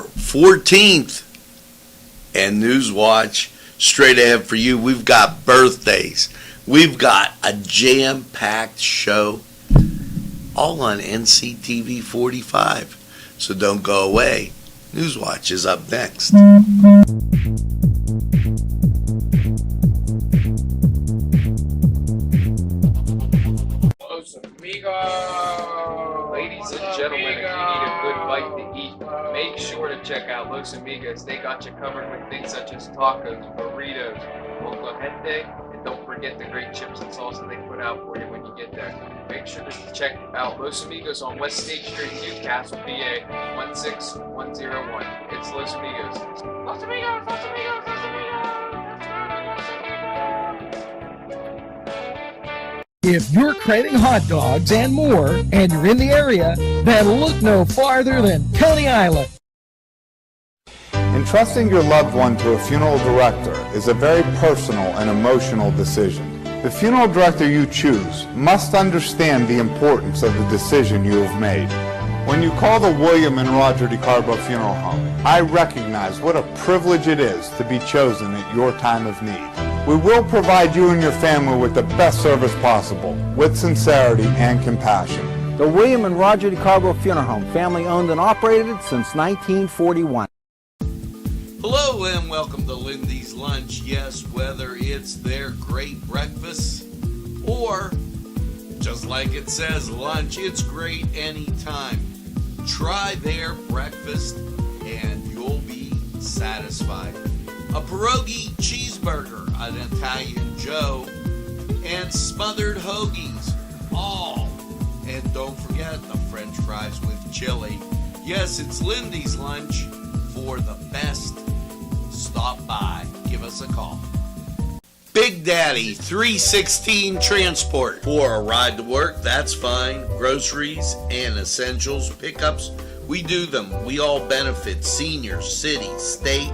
14th. And Newswatch, straight ahead for you. We've got birthdays. We've got a jam-packed show, all on NCTV45. So don't go away. Newswatch is up next. Ladies and gentlemen, if you need a good bite to eat, make sure to check out Los Amigos. They got you covered with things such as tacos, burritos, gente, and don't forget the great chips and salsa they put out for you when you get there. Make sure to check out Los Amigos on West State Street, Newcastle, PA 16101. It's Los Amigos. Los Amigos, Los Amigos, Los Amigos. If you're craving hot dogs and more, and you're in the area, then look no farther than Coney Island. Entrusting your loved one to a funeral director is a very personal and emotional decision. The funeral director you choose must understand the importance of the decision you have made. When you call the William and Roger DeCarbo Funeral Home, I recognize what a privilege it is to be chosen at your time of need. We will provide you and your family with the best service possible, with sincerity and compassion. The William and Roger DeCarbo Funeral Home, family owned and operated since 1941. Hello and welcome to Lindy's Lunch. Yes, whether it's their great breakfast or, just like it says, lunch, it's great anytime. Try their breakfast and you'll be satisfied. A pierogi cheeseburger, an Italian Joe, and smothered hoagies, all. And don't forget the French fries with chili. Yes, it's Lindy's Lunch. For the best, stop by. Give us a call. Big Daddy 316 Transport. For a ride to work, that's fine. Groceries and essentials, pickups, we do them. We all benefit. Seniors, cities, state,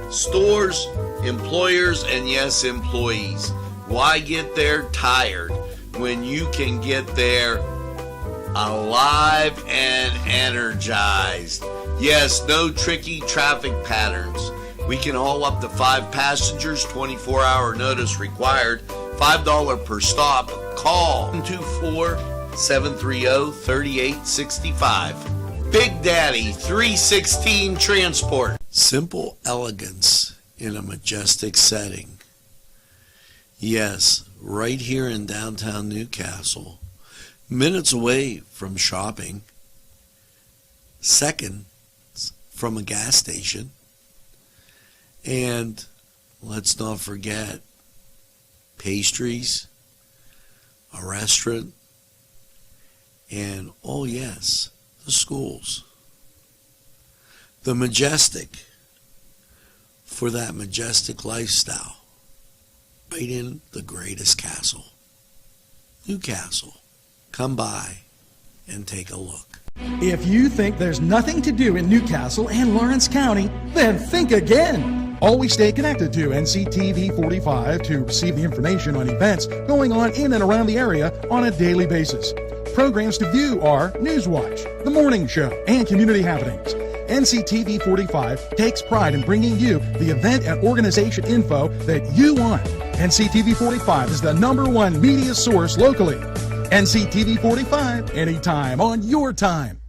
stores, employers, and yes, employees. Why get there tired when you can get there alive and energized? Yes, no tricky traffic patterns. We can haul up to 5 passengers, 24-hour notice required, $5 per stop. Call 224-730-3865. Big Daddy 316 Transport. Simple elegance in a majestic setting. Yes, right here in downtown Newcastle, minutes away from shopping, seconds from a gas station, and let's not forget pastries, a restaurant, and oh yes, the schools. The majestic for that majestic lifestyle, right in the greatest castle, Newcastle. Come by and take a look. If you think there's nothing to do in Newcastle and Lawrence County, then think again. Always stay connected to NCTV45 to receive the information on events going on in and around the area on a daily basis. Programs to view are Newswatch, The Morning Show, and Community Happenings. NCTV45 takes pride in bringing you the event and organization info that you want. NCTV45 is the #1 media source locally. NCTV45, anytime on your time.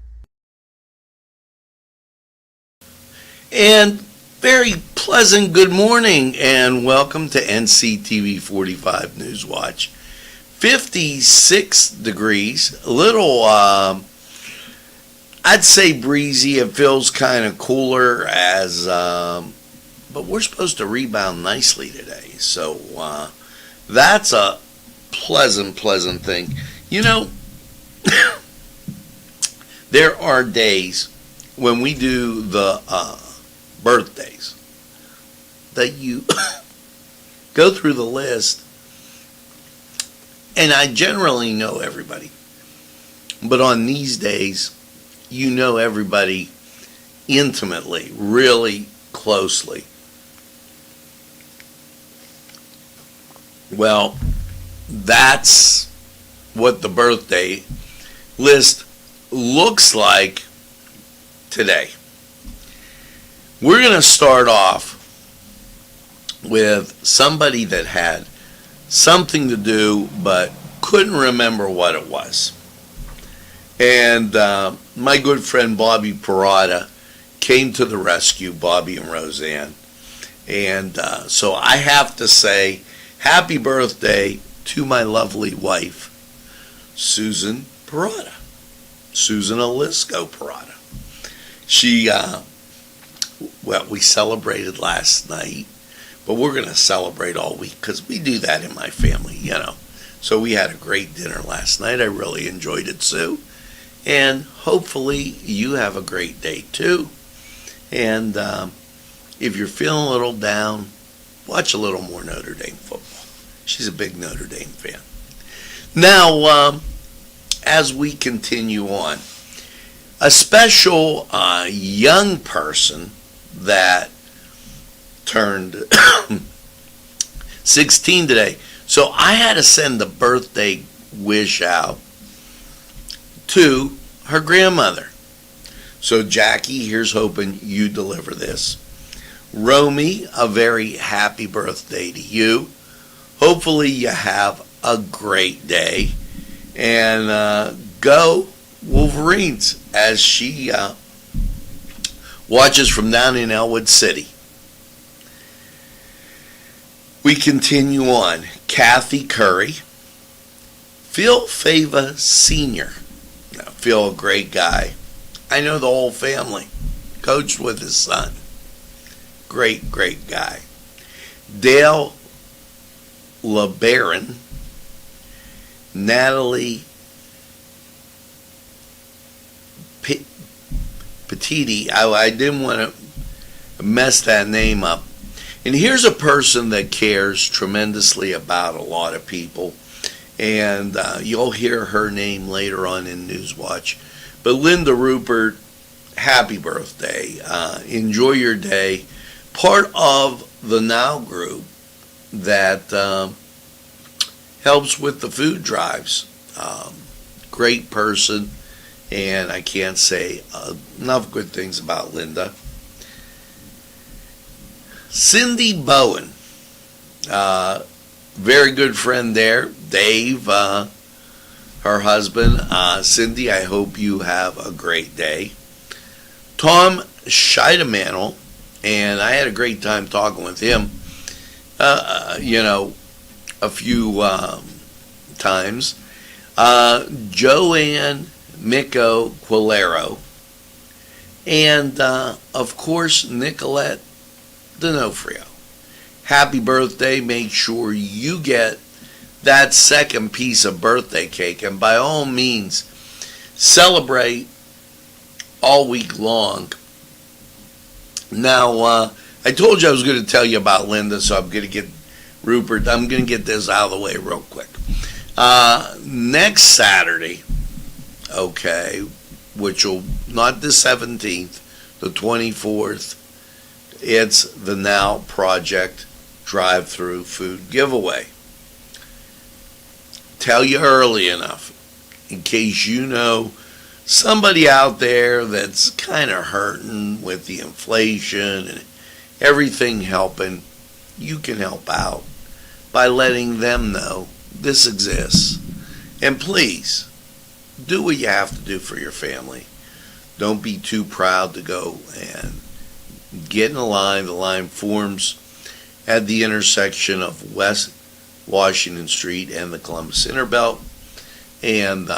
And very pleasant good morning and welcome to NCTV45 Newswatch. 56 degrees, a little, I'd say breezy. It feels kind of cooler as, but we're supposed to rebound nicely today. So that's a pleasant thing. You know, there are days when we do the birthdays that you go through the list, and I generally know everybody, but on these days you know everybody intimately, really closely. Well, that's what the birthday list looks like today. We're going to start off with somebody that had something to do but couldn't remember what it was. And my good friend Bobby Perrotta came to the rescue, Bobby and Roseanne. And so I have to say happy birthday to my lovely wife, Susan Perrotta, Susan Alisco Perrotta. She, well, we celebrated last night, but we're going to celebrate all week because we do that in my family, you know. So we had a great dinner last night. I really enjoyed it, Sue. And hopefully you have a great day too. And if you're feeling a little down, watch a little more Notre Dame football. She's a big Notre Dame fan. Now, as we continue on, a special young person that turned 16 today. So I had to send a birthday wish out to her grandmother. So Jackie, here's hoping you deliver this. Romy, a very happy birthday to you. Hopefully you have a great day. And go Wolverines as she watches from down in Elwood City. We continue on. Kathy Curry. Phil Fava Sr. Now, Phil, a great guy. I know the whole family. Coached with his son. Great, great guy. Dale LeBaron. Natalie Petiti. I didn't want to mess that name up. And here's a person that cares tremendously about a lot of people. And you'll hear her name later on in Newswatch. But Linda Rupert, happy birthday. Enjoy your day. Part of the Now group that helps with the food drives. Great person. And I can't say enough good things about Linda. Cindy Bowen, very good friend there. Dave, her husband. Cindy, I hope you have a great day. Tom Scheidemantel, and I had a great time talking with him, a few times. Joanne Micco Quilero, and of course Nicolette D'Onofrio. Happy birthday. Make sure you get that second piece of birthday cake, and by all means celebrate all week long. Now, I told you I was going to tell you about Linda, so I'm going to get Rupert. I'm going to get this out of the way real quick. Next Saturday, okay, which will not the 17th, the 24th, it's the Now Project drive-through food giveaway. Tell you early enough, in case you know somebody out there that's kind of hurting with the inflation and everything helping, you can help out by letting them know this exists. And please, do what you have to do for your family. Don't be too proud to go and get in a line. The line forms at the intersection of West Washington Street and the Columbus Inner Belt. And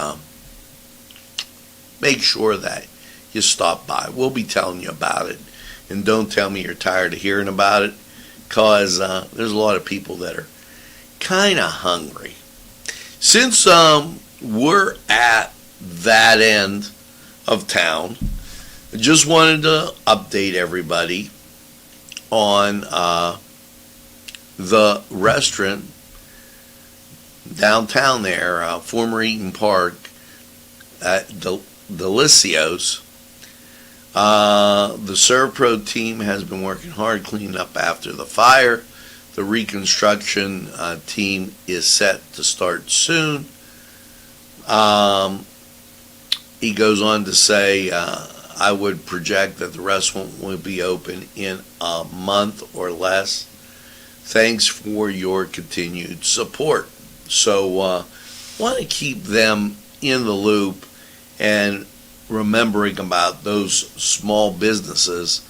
make sure that you stop by. We'll be telling you about it. And don't tell me you're tired of hearing about it, because there's a lot of people that are kind of hungry. Since we're at that end of town, I just wanted to update everybody on the restaurant downtown there, former Eaton Park, at Delicios. The ServPro team has been working hard cleaning up after the fire. The reconstruction team is set to start soon. He goes on to say, I would project that the restaurant will be open in a month or less. Thanks for your continued support. So want to keep them in the loop and remembering about those small businesses.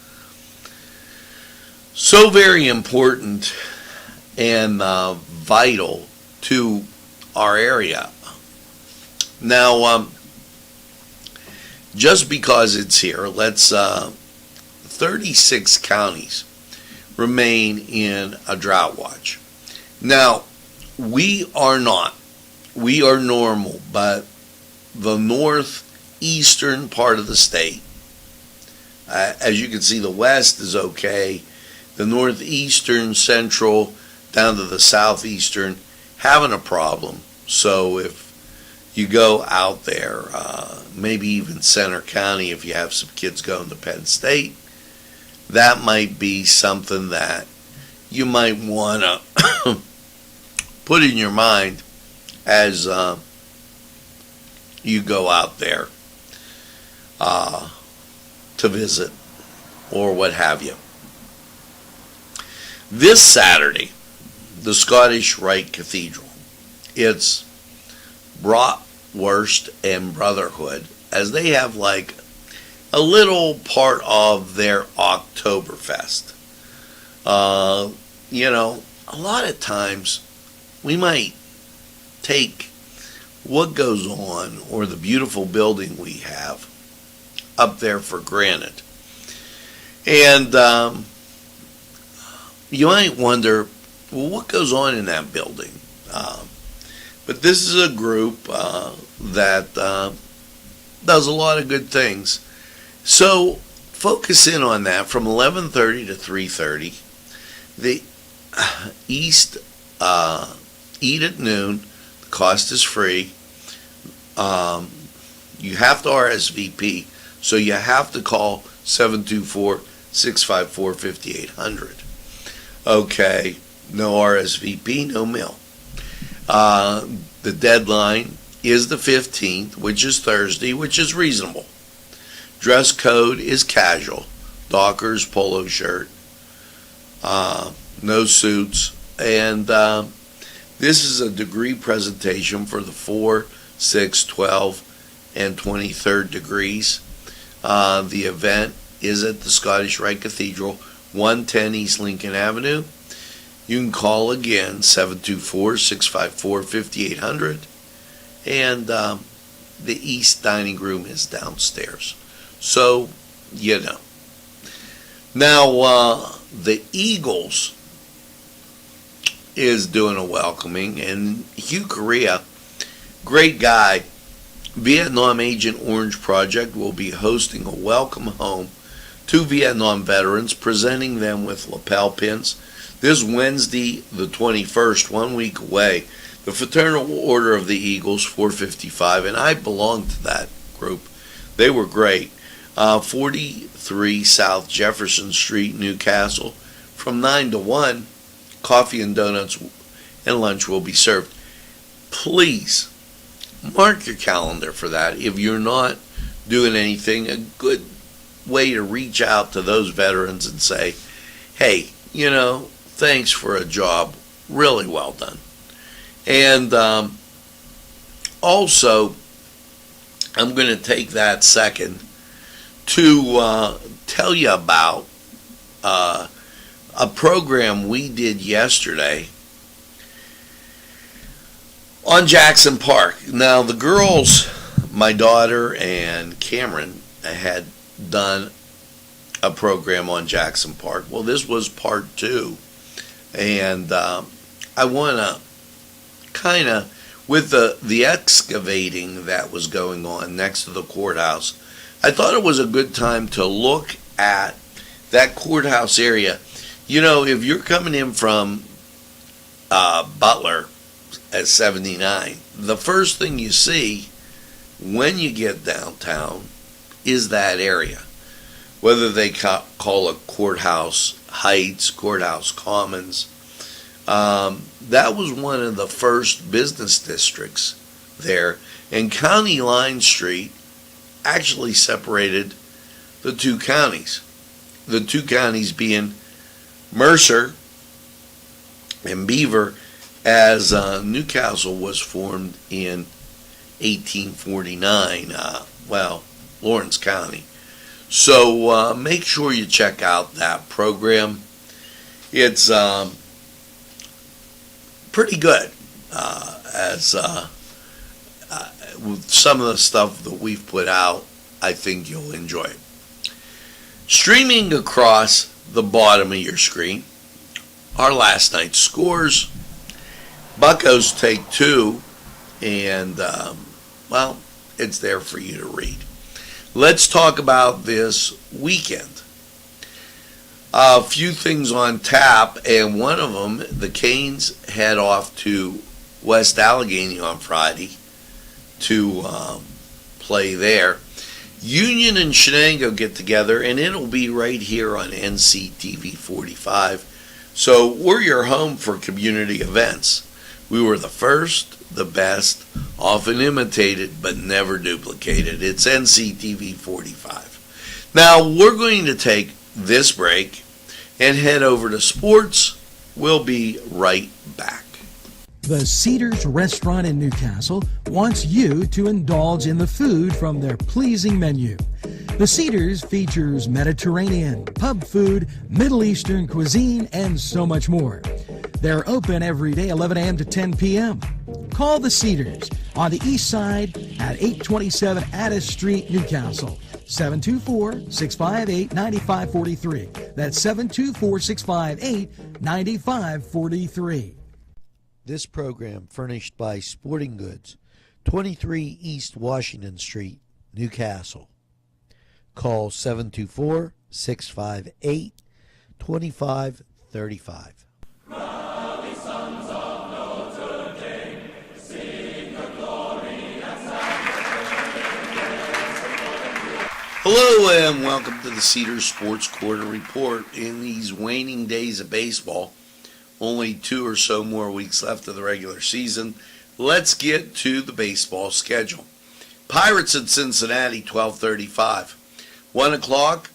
So very important and vital to our area. Now, just because it's here, let's 36 counties remain in a drought watch. Now, we are not. We are normal, but the northeastern part of the state, as you can see, the west is okay. The northeastern, central, down to the southeastern, having a problem. So if you go out there, maybe even Center County, if you have some kids going to Penn State, that might be something that you might want to put in your mind as you go out there to visit or what have you. This Saturday, the Scottish Rite Cathedral, it's Bratwurst and Brotherhood, as they have like a little part of their Oktoberfest. You know, a lot of times we might take what goes on or the beautiful building we have up there for granted. And you might wonder, well, what goes on in that building? But this is a group that does a lot of good things. So focus in on that from 11:30 to 3:30. The East eat at noon. The cost is free. You have to RSVP, so you have to call 724-654-5800. Okay, no RSVP, no mail. The deadline is the 15th, which is Thursday, which is reasonable. Dress code is casual. Dockers, polo shirt, no suits. And this is a degree presentation for the 4, 6, 12, and 23rd degrees. The event is at the Scottish Rite Cathedral, 110 East Lincoln Avenue. You can call again, 724-654-5800. And the East Dining Room is downstairs. So, you know. Now, the Eagles is doing a welcoming. And Hugh Correa, great guy, Vietnam Agent Orange Project will be hosting a welcome home to Vietnam veterans, presenting them with lapel pins. This Wednesday, the 21st, 1 week away, the Fraternal Order of the Eagles, 455, and I belong to that group. They were great. 43 South Jefferson Street, Newcastle. From 9 to 1, coffee and donuts and lunch will be served. Please, mark your calendar for that. If you're not doing anything, a good way to reach out to those veterans and say, hey, you know, thanks for a job really well done. And also, I'm going to take that second to tell you about a program we did yesterday on Jackson Park. Now, the girls, my daughter and Cameron, had done a program on Jackson Park. Well, this was part 2. And I want to kind of, with the excavating that was going on next to the courthouse, I thought it was a good time to look at that courthouse area. You know, if you're coming in from Butler at 79, the first thing you see when you get downtown is that area. Whether they call it Courthouse Heights, Courthouse Commons, that was one of the first business districts there. And County Line Street actually separated the two counties. The two counties being Mercer and Beaver, as Newcastle was formed in 1849, Lawrence County. So make sure you check out that program. It's pretty good, with some of the stuff that we've put out. I think you'll enjoy it. Streaming across the bottom of your screen, our last night's scores. Buccos take 2, and, it's there for you to read. Let's talk about this weekend. A few things on tap, and one of them, the Canes head off to West Allegheny on Friday to play there. Union and Shenango get together, and it'll be right here on NCTV45. So we're your home for community events. We were the first, the best, often imitated, but never duplicated. It's NCTV45. Now, we're going to take this break and head over to sports. We'll be right back. The Cedars Restaurant in Newcastle wants you to indulge in the food from their pleasing menu. The Cedars features Mediterranean, pub food, Middle Eastern cuisine, and so much more. They're open every day, 11 a.m. to 10 p.m. Call the Cedars on the east side at 827 Addis Street, Newcastle. 724-658-9543. That's 724-658-9543. This program furnished by Sporting Goods, 23 East Washington Street, Newcastle. Call 724-658-2535. Hello and welcome to the Cedars Sports Corner Report. In these waning days of baseball, only 2 or so more weeks left of the regular season, let's get to the baseball schedule. Pirates at Cincinnati, 12:35. 1 o'clock,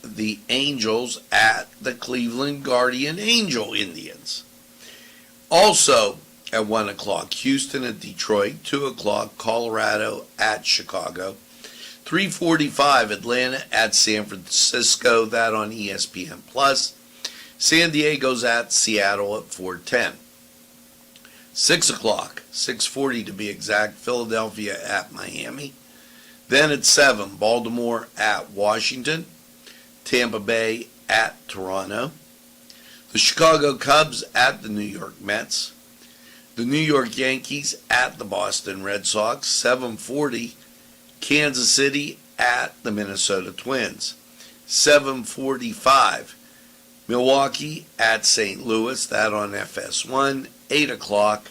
the Angels at the Cleveland Guardian Angel Indians. Also at 1 o'clock, Houston at Detroit. 2 o'clock, Colorado at Chicago. 3:45, Atlanta at San Francisco, that on ESPN+. San Diego's at Seattle at 4:10. 6 o'clock, 6:40 to be exact, Philadelphia at Miami. Then at 7, Baltimore at Washington. Tampa Bay at Toronto. The Chicago Cubs at the New York Mets. The New York Yankees at the Boston Red Sox. 7:40, Kansas City at the Minnesota Twins. 7:45, Milwaukee at St. Louis, that on FS1. 8 o'clock,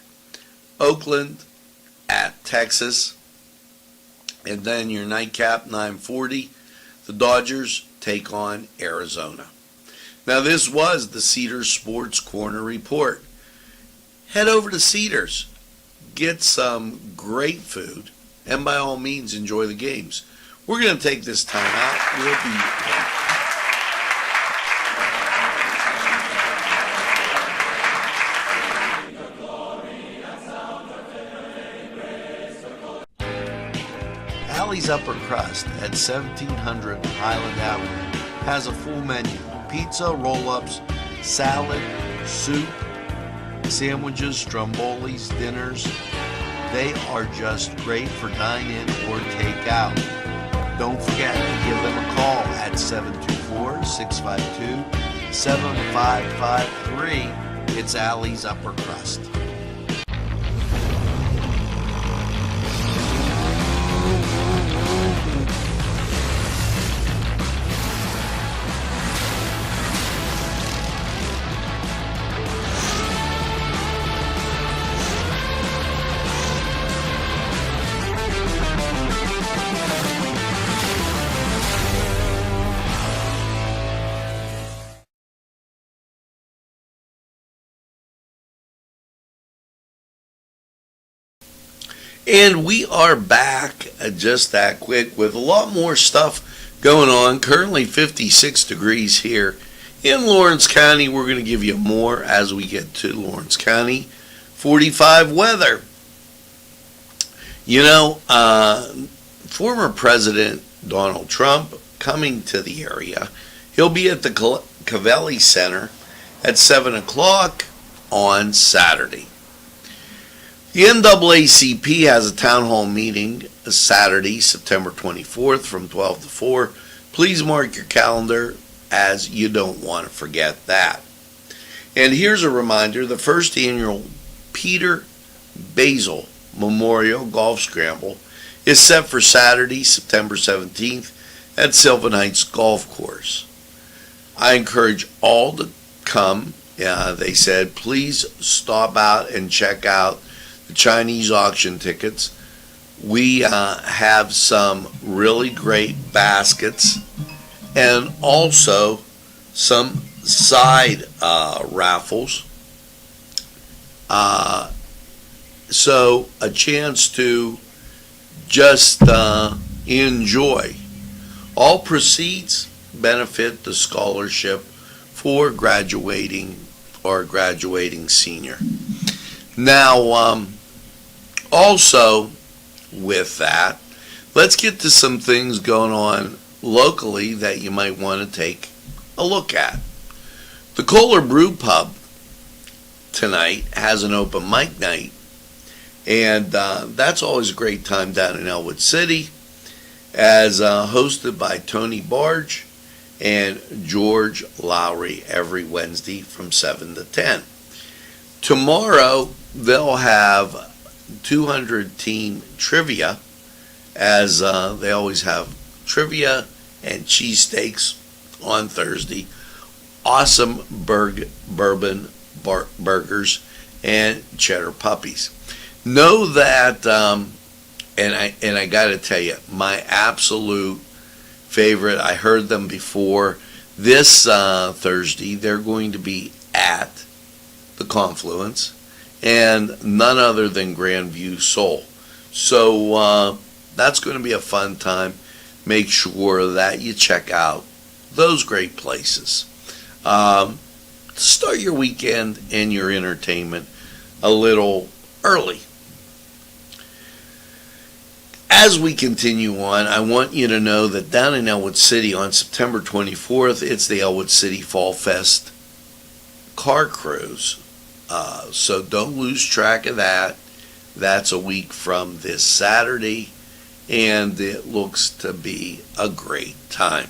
Oakland at Texas. And then your nightcap, 9:40, the Dodgers take on Arizona. Now this was the Cedars Sports Corner Report. Head over to Cedars, get some great food, and by all means enjoy the games. We're going to take this time out. We'll be back. Alley's Upper Crust at 1700 Highland Avenue has a full menu: pizza, roll-ups, salad, soup, sandwiches, strombolis, dinners. They are just great for dine-in or take-out. Don't forget to give them a call at 724-652-7553. It's Alley's Upper Crust. And we are back just that quick with a lot more stuff going on. Currently 56 degrees here in Lawrence County. We're going to give you more as we get to Lawrence County 45 weather. You know, former President Donald Trump coming to the area. He'll be at the Cavelli Center at 7 o'clock on Saturday. The NAACP has a town hall meeting Saturday, September 24th from 12 to 4. Please mark your calendar, as you don't want to forget that. And here's a reminder, the first annual Peter Basil Memorial Golf Scramble is set for Saturday, September 17th at Sylvan Heights Golf Course. I encourage all to come. They said, please stop out and check out the Chinese auction tickets. We have some really great baskets and also some side raffles. So a chance to just enjoy. All proceeds benefit the scholarship for graduating senior. Now, also with that, let's get to some things going on locally that you might want to take a look at. The Kohler Brew Pub tonight has an open mic night, and that's always a great time down in Elwood City, as hosted by Tony Barge and George Lowry every Wednesday from 7 to 10. Tomorrow they'll have 200 team trivia, as they always have trivia and cheesesteaks on Thursday. Awesome bourbon burgers and cheddar puppies. Know that, and I got to tell you, my absolute favorite, I heard them before, this Thursday they're going to be at the Confluence, and none other than Grandview Soul. So that's going to be a fun time. Make sure that you check out those great places. Start your weekend and your entertainment a little early. As we continue on, I want you to know that down in Elwood City on September 24th, it's the Elwood City Fall Fest car cruise. So don't lose track of that. That's a week from this Saturday, and it looks to be a great time.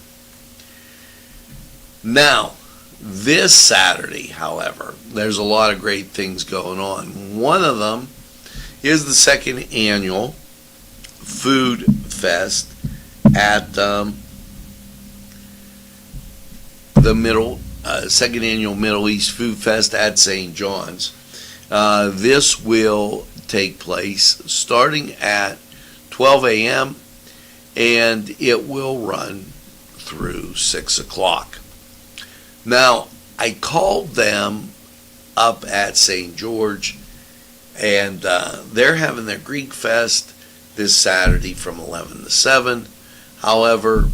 Now, this Saturday, however, there's a lot of great things going on. One of them is the second annual Food Fest at the second annual Middle East Food Fest at St. John's. This will take place starting at 12 a.m. and it will run through 6 o'clock. Now, I called them up at St. George, and they're having their Greek Fest this Saturday from 11 to 7. However,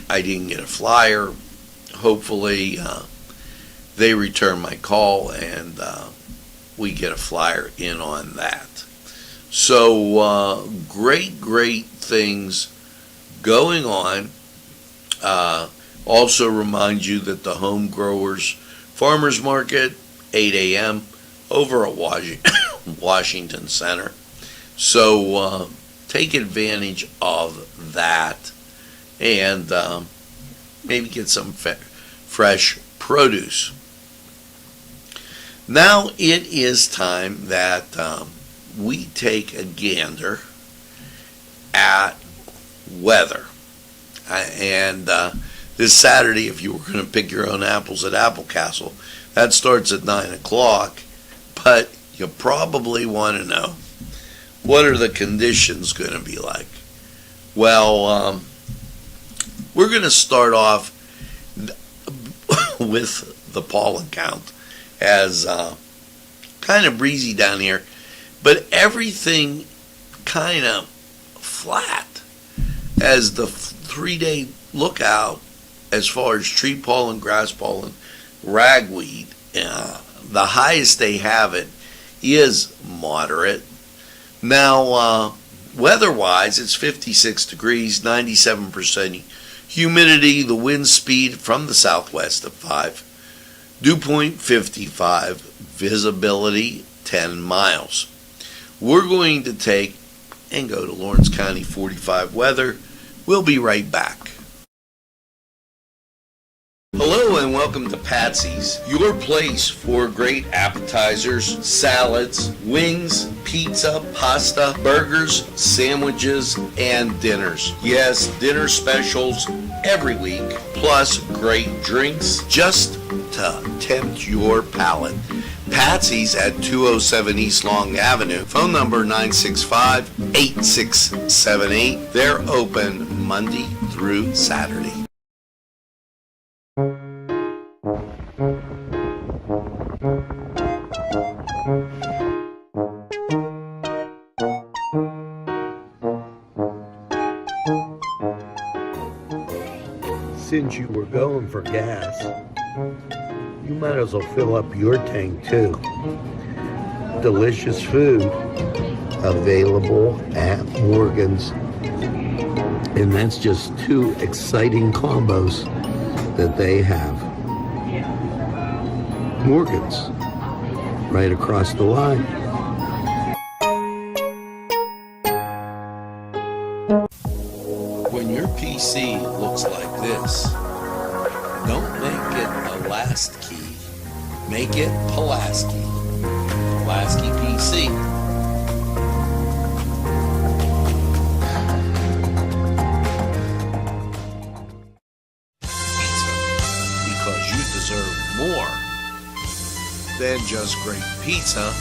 I didn't get a flyer. Hopefully, they return my call and we get a flyer in on that. So, great things going on. Also remind you that the Home Growers Farmers Market, 8 a.m. over at Washington Center. So, take advantage of that and maybe get some fresh produce. Now it is time that we take a gander at weather. And this Saturday, if you were going to pick your own apples at Apple Castle, that starts at 9 o'clock. But you probably want to know, what are the conditions going to be like? Well, we're going to start off with the pollen count, as kind of breezy down here, but everything kind of flat, as the 3-day look out as far as tree pollen, grass pollen, ragweed. The highest they have it is moderate. Now, weather-wise, it's 56 degrees, 97% humidity, the wind speed from the southwest of 5, dew point 55, visibility 10 miles. We're going to take and go to Lawrence County 45 weather. We'll be right back. Hello and welcome to Patsy's, your place for great appetizers, salads, wings, pizza, pasta, burgers, sandwiches, and dinners. Yes, dinner specials every week, plus great drinks just to tempt your palate. Patsy's at 207 East Long Avenue. Phone number 965-8678. They're open Monday through Saturday. Since you were going for gas, you might as well fill up your tank too. Delicious food available at Morgan's. And that's just two exciting combos that they have. Morgan's, right across the line. When your PC looks like this, don't make it a last key. Make it Pulaski. Pulaski PC. Pizza. Because you deserve more than just great pizza.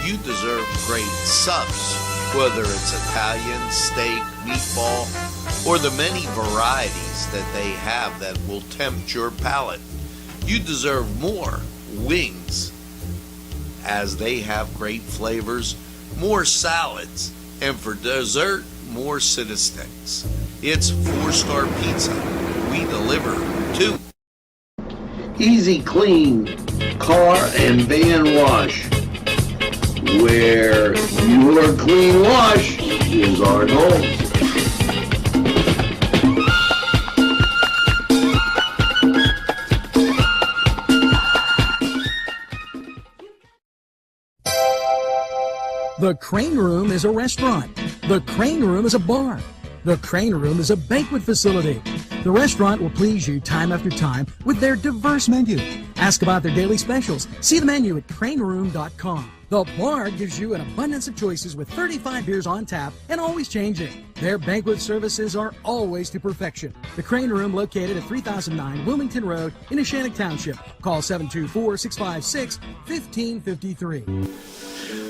You deserve great subs. Whether it's Italian, steak, meatball, or the many varieties that they have that will tempt your palate. You deserve more wings, as they have great flavors, more salads, and for dessert, more City Sticks. It's 4-star pizza. We deliver too. Easy Clean Car and Van Wash, where your clean wash is our goal. The Crane Room is a restaurant. The Crane Room is a bar. The Crane Room is a banquet facility. The restaurant will please you time after time with their diverse menu. Ask about their daily specials. See the menu at craneroom.com. The bar gives you an abundance of choices with 35 beers on tap and always changing. Their banquet services are always to perfection. The Crane Room, located at 3009 Wilmington Road in Ashannock Township. Call 724-656-1553.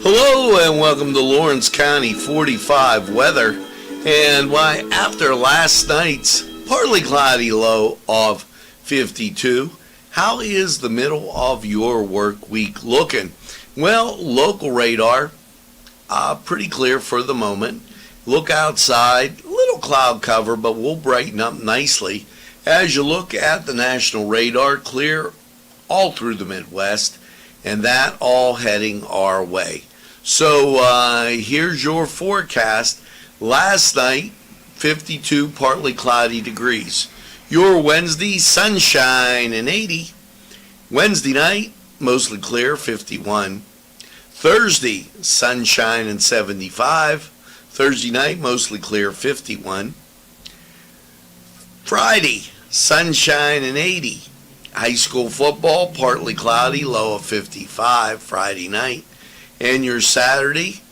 Hello and welcome to Lawrence County 45 weather. And why, after last night's partly cloudy low of 52, how is the middle of your work week looking? Well, local radar, pretty clear for the moment. Look outside, little cloud cover, but we'll brighten up nicely. As you look at the national radar, clear all through the Midwest, and that all heading our way. So here's your forecast. Last night, 52 partly cloudy degrees. Your Wednesday, sunshine and 80. Wednesday night, mostly clear, 51. Thursday, sunshine and 75. Thursday night, mostly clear, 51. Friday, sunshine and 80. High school football, partly cloudy, low of 55 Friday night. And your Saturday,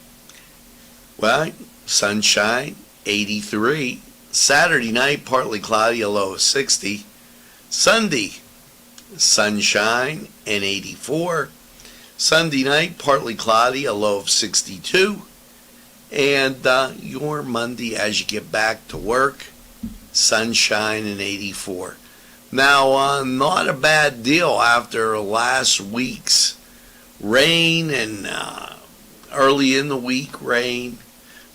well, sunshine, 83. Saturday night, partly cloudy, a low of 60. Sunday, sunshine and 84. Sunday night, partly cloudy, a low of 62. And your Monday, as you get back to work, sunshine and 84. Now, not a bad deal after last week's rain and early in the week rain.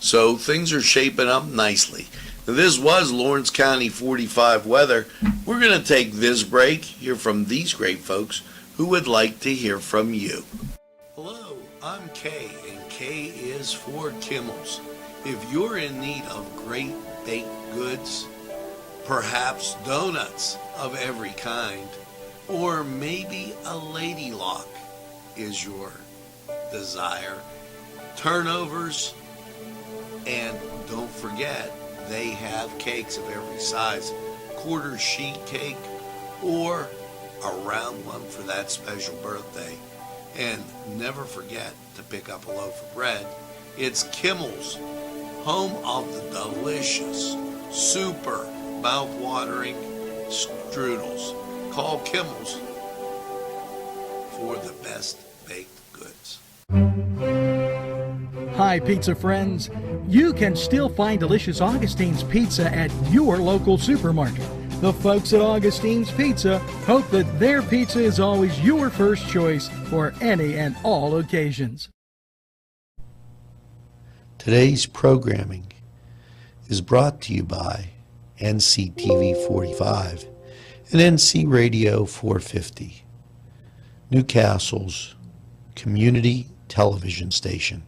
So things are shaping up nicely. This was Lawrence County 45 weather. We're going to take this break, hear from these great folks who would like to hear from you. Hello, I'm Kay, and K is for Kimmel's. If you're in need of great baked goods, perhaps donuts of every kind, or maybe a lady lock is your desire, turnovers, and don't forget, they have cakes of every size, quarter sheet cake or a round one for that special birthday. And never forget to pick up a loaf of bread. It's Kimmel's, home of the delicious, super mouth-watering strudels. Call Kimmel's for the best baked goods. Hi, pizza friends. You can still find delicious Augustine's Pizza at your local supermarket. The folks at Augustine's Pizza hope that their pizza is always your first choice for any and all occasions. Today's programming is brought to you by Nctv45 and NC Radio 450, Newcastle's community television station.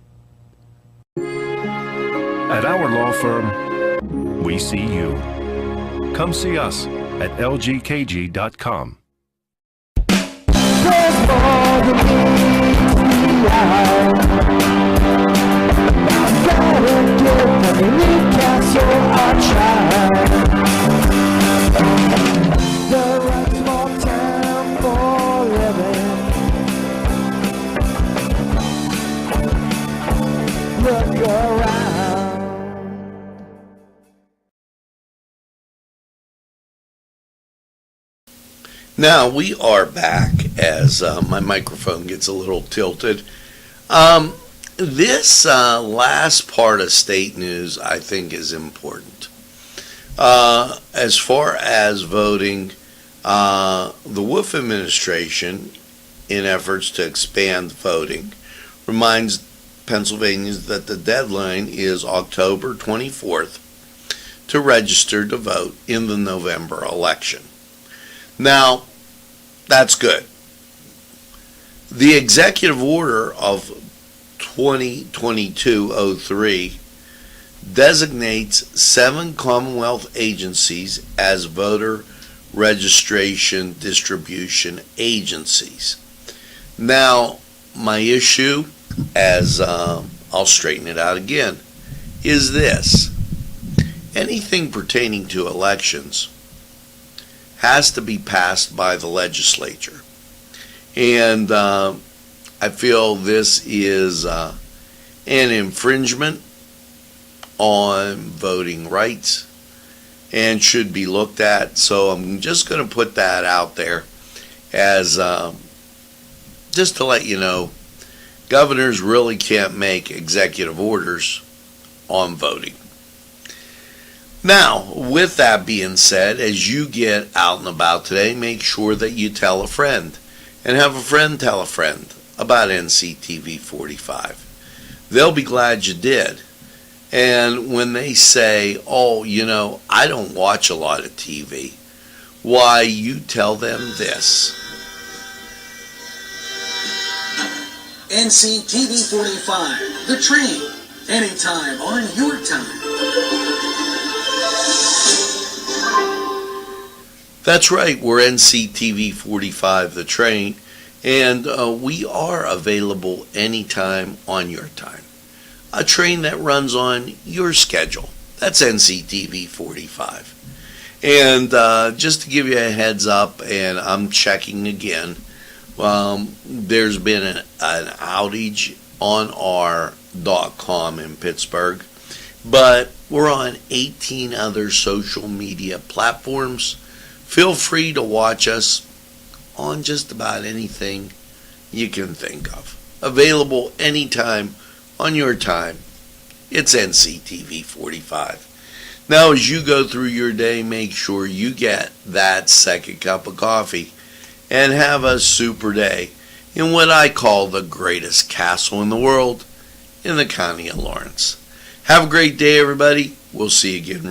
At our law firm, we see you. Come see us at lgkg.com. Look around. Now we are back as my microphone gets a little tilted. This last part of state news I think is important. As far as voting, the Wolf administration, in efforts to expand voting, reminds Pennsylvanians that the deadline is October 24th to register to vote in the November election. Now, that's good. The executive order of 2022-03 designates 7 Commonwealth agencies as voter registration distribution agencies. Now, my issue, as I'll straighten it out again, is this. Anything pertaining to elections has to be passed by the legislature. And I feel this is an infringement on voting rights and should be looked at. So I'm just going to put that out there as just to let you know, governors really can't make executive orders on voting. Now, with that being said, as you get out and about today, make sure that you tell a friend and have a friend tell a friend about NCTV45. They'll be glad you did. And when they say, oh, you know, I don't watch a lot of TV, why, you tell them this. NCTV45, the train, anytime on your time. That's right, we're NCTV45, the train, and we are available anytime on your time. A train that runs on your schedule. That's NCTV45. And just to give you a heads up, and I'm checking again, there's been an outage on our .com in Pittsburgh, but we're on 18 other social media platforms. Feel free to watch us on just about anything you can think of. Available anytime on your time. It's NCTV45. Now, as you go through your day, make sure you get that second cup of coffee and have a super day in what I call the greatest castle in the world, in the county of Lawrence. Have a great day, everybody. We'll see you again.